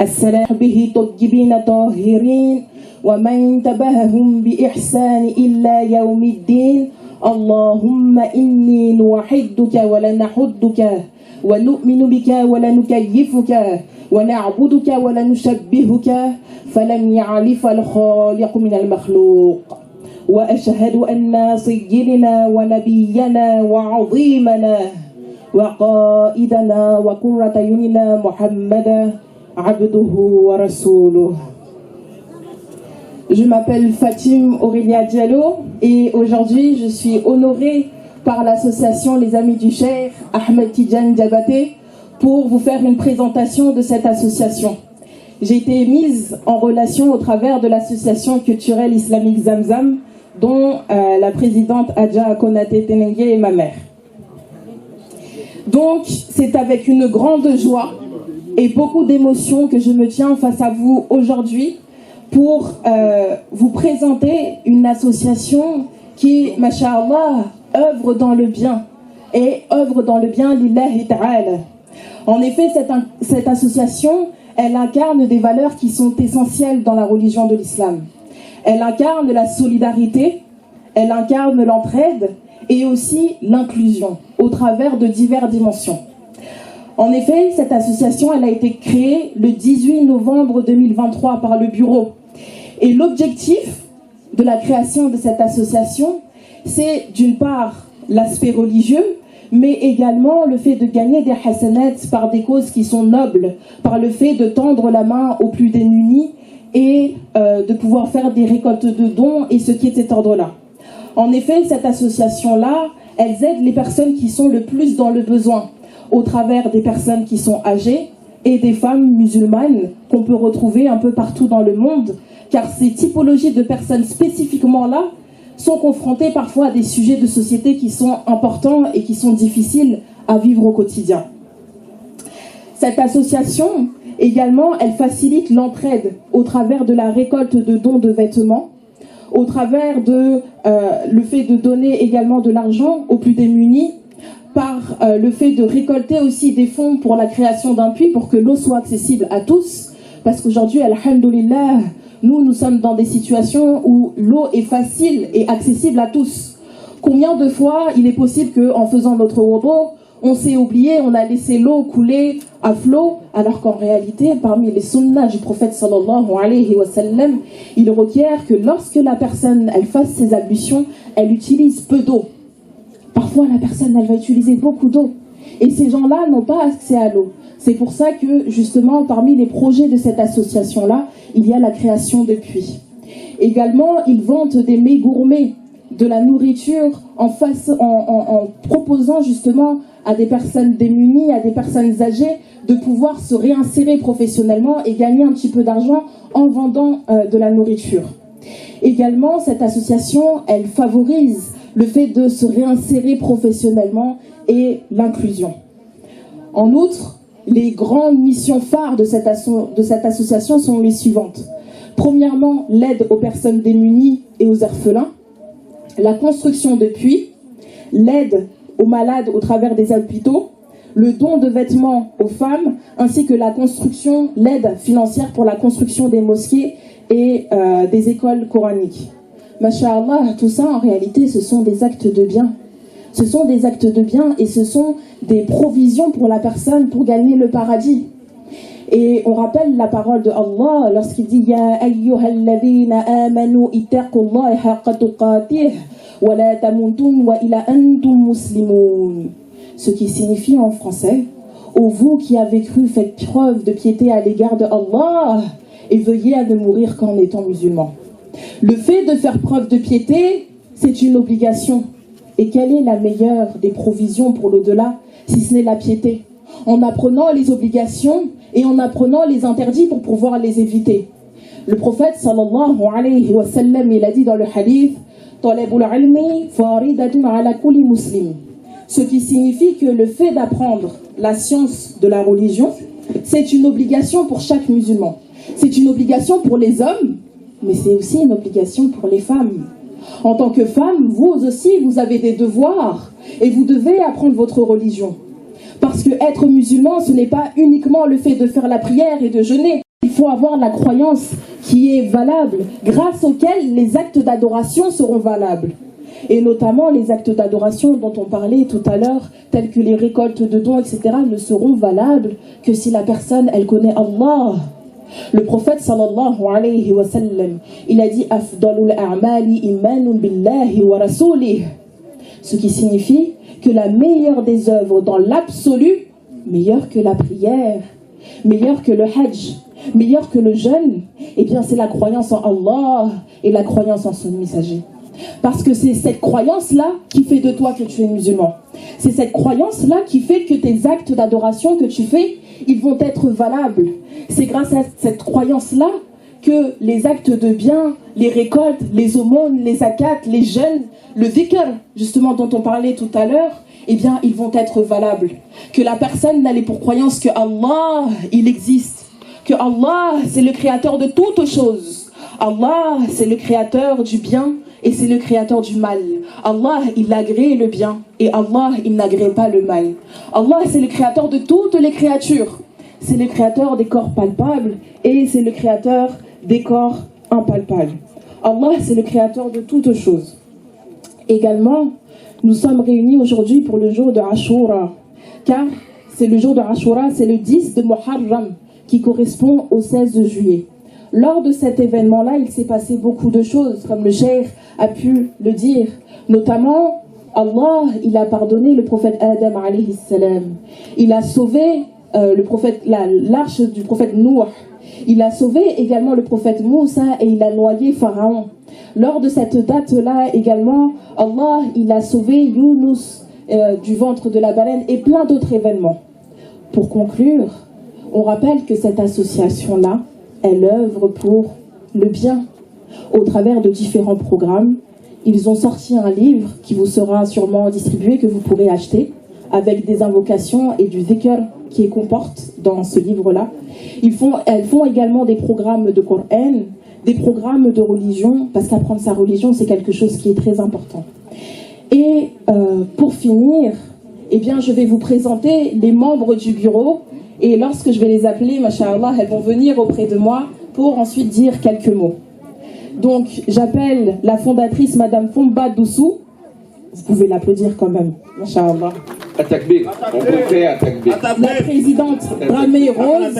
السلام به طيبين طاهرين ومن تبعهم بإحسان إلا يوم الدين اللهم إني نوحدك ولنحدك ونؤمن بك ولنكيفك ونعبدك ولنشبهك فلم يعرف الخالق من المخلوق وأشهد أن سيدنا ونبينا وعظيمنا وقائدنا وقرة عيوننا محمدا عبده ورسوله. Je m'appelle Fatim Aurélia Diallo et aujourd'hui je suis honorée par l'association Les Amis du Cheikh Ahmed Tidjane Diabaté pour vous faire une présentation de cette association. J'ai été mise en relation au travers de l'association culturelle islamique Zamzam dont la présidente Adja Konaté Tenengue est ma mère. Donc c'est avec une grande joie et beaucoup d'émotion que je me tiens face à vous aujourd'hui pour vous présenter une association qui, masha'Allah, œuvre dans le bien et œuvre dans le bien lillahi ta'ala. En effet, cette association, elle incarne des valeurs qui sont essentielles dans la religion de l'islam. Elle incarne la solidarité, elle incarne l'entraide et aussi l'inclusion au travers de diverses dimensions. En effet, cette association, elle a été créée le 18 novembre 2023 par le bureau. Et l'objectif de la création de cette association, c'est d'une part l'aspect religieux, mais également le fait de gagner des hasanats par des causes qui sont nobles, par le fait de tendre la main aux plus démunis et de pouvoir faire des récoltes de dons et ce qui est cet ordre-là. En effet, cette association-là, elle aide les personnes qui sont le plus dans le besoin, au travers des personnes qui sont âgées et des femmes musulmanes qu'on peut retrouver un peu partout dans le monde, car ces typologies de personnes spécifiquement là sont confrontées parfois à des sujets de société qui sont importants et qui sont difficiles à vivre au quotidien. Cette association, également, elle facilite l'entraide au travers de la récolte de dons de vêtements, au travers de le fait de donner également de l'argent aux plus démunis, par le fait de récolter aussi des fonds pour la création d'un puits pour que l'eau soit accessible à tous, parce qu'aujourd'hui, alhamdoulilah, nous sommes dans des situations où l'eau est facile et accessible à tous. Combien de fois il est possible qu'en faisant notre wudu, on s'est oublié, on a laissé l'eau couler à flot, alors qu'en réalité, parmi les sunnahs du prophète sallallahu alayhi wa sallam, il requiert que lorsque la personne elle fasse ses ablutions, elle utilise peu d'eau. Parfois, la personne elle va utiliser beaucoup d'eau. Et ces gens-là n'ont pas accès à l'eau. C'est pour ça que, justement, parmi les projets de cette association-là, il y a la création de puits. Également, ils vendent des mets gourmets, de la nourriture en proposant justement à des personnes démunies, à des personnes âgées, de pouvoir se réinsérer professionnellement et gagner un petit peu d'argent en vendant de la nourriture. Également, cette association, elle favorise le fait de se réinsérer professionnellement et l'inclusion. En outre, les grandes missions phares de cette association sont les suivantes. Premièrement, l'aide aux personnes démunies et aux orphelins, la construction de puits, l'aide aux malades au travers des hôpitaux, le don de vêtements aux femmes, ainsi que la construction, l'aide financière pour la construction des mosquées et des écoles coraniques. Masha'Allah, tout ça en réalité ce sont des actes de bien. Ce sont des actes de bien et ce sont des provisions pour la personne pour gagner le paradis. Et on rappelle la parole de Allah lorsqu'il dit Ya ayyuhalladhina amanu ittaqullaha haqqa tuqatih wa la tamutun wa ila antum muslimun. Ce qui signifie en français ô vous qui avez cru, faites preuve de piété à l'égard de Allah et veuillez à ne mourir qu'en étant musulman. Le fait de faire preuve de piété, c'est une obligation. Et quelle est la meilleure des provisions pour l'au-delà, si ce n'est la piété? En apprenant les obligations et en apprenant les interdits pour pouvoir les éviter. Le prophète sallallahu alayhi wa sallam, il a dit dans le hadith Talabul ilmi faridatun ala kulli muslim. Ce qui signifie que le fait d'apprendre la science de la religion, c'est une obligation pour chaque musulman. C'est une obligation pour les hommes, mais c'est aussi une obligation pour les femmes. En tant que femme, vous aussi, vous avez des devoirs et vous devez apprendre votre religion. Parce que être musulman, ce n'est pas uniquement le fait de faire la prière et de jeûner. Il faut avoir la croyance qui est valable, grâce auquel les actes d'adoration seront valables. Et notamment les actes d'adoration dont on parlait tout à l'heure, tels que les récoltes de dons, etc., ne seront valables que si la personne, elle connaît Allah. Le prophète sallallahu alayhi wa sallam, il a dit « Afdalul a'mali imanun billahi wa rasulih » ce qui signifie que la meilleure des œuvres dans l'absolu, meilleure que la prière, meilleure que le hajj, meilleure que le jeûne, eh bien c'est la croyance en Allah et la croyance en son messager. Parce que c'est cette croyance-là qui fait de toi que tu es musulman. C'est cette croyance-là qui fait que tes actes d'adoration que tu fais, ils vont être valables. C'est grâce à cette croyance-là que les actes de bien, les récoltes, les aumônes, les zakats, les jeûnes, le dhikr, justement dont on parlait tout à l'heure, eh bien ils vont être valables. Que la personne n'ait pour croyance que Allah, il existe. Que Allah, c'est le créateur de toutes choses. Allah, c'est le créateur du bien et c'est le créateur du mal. Allah, il agrée le bien et Allah, il n'agrée pas le mal. Allah, c'est le créateur de toutes les créatures. C'est le créateur des corps palpables et c'est le créateur des corps impalpables. Allah, c'est le créateur de toutes choses. Également, nous sommes réunis aujourd'hui pour le jour de Ashura, car c'est le jour de Ashura, c'est le 10 de Muharram, qui correspond au 16 juillet. Lors de cet événement-là, il s'est passé beaucoup de choses, comme le cheikh a pu le dire. Notamment, Allah, il a pardonné le prophète Adam alayhi salam. Il a sauvé l'arche du prophète Nuh. Il a sauvé également le prophète Moussa et il a noyé Pharaon. Lors de cette date-là également, Allah, il a sauvé Yunus du ventre de la baleine et plein d'autres événements. Pour conclure, on rappelle que cette association-là, elle œuvre pour le bien au travers de différents programmes. Ils ont sorti un livre qui vous sera sûrement distribué, que vous pourrez acheter, avec des invocations et du dhikr qui comporte dans ce livre-là. Elles font également des programmes de Coran, des programmes de religion, parce qu'apprendre sa religion, c'est quelque chose qui est très important. Et pour finir, eh bien, je vais vous présenter les membres du bureau. Et lorsque je vais les appeler, masha'Allah, elles vont venir auprès de moi pour ensuite dire quelques mots. Donc, j'appelle la fondatrice, Madame Fomba Doussou. Vous pouvez l'applaudir quand même, masha'Allah. Atakbir. On peut faire Atakbir. La présidente Bramé Rose.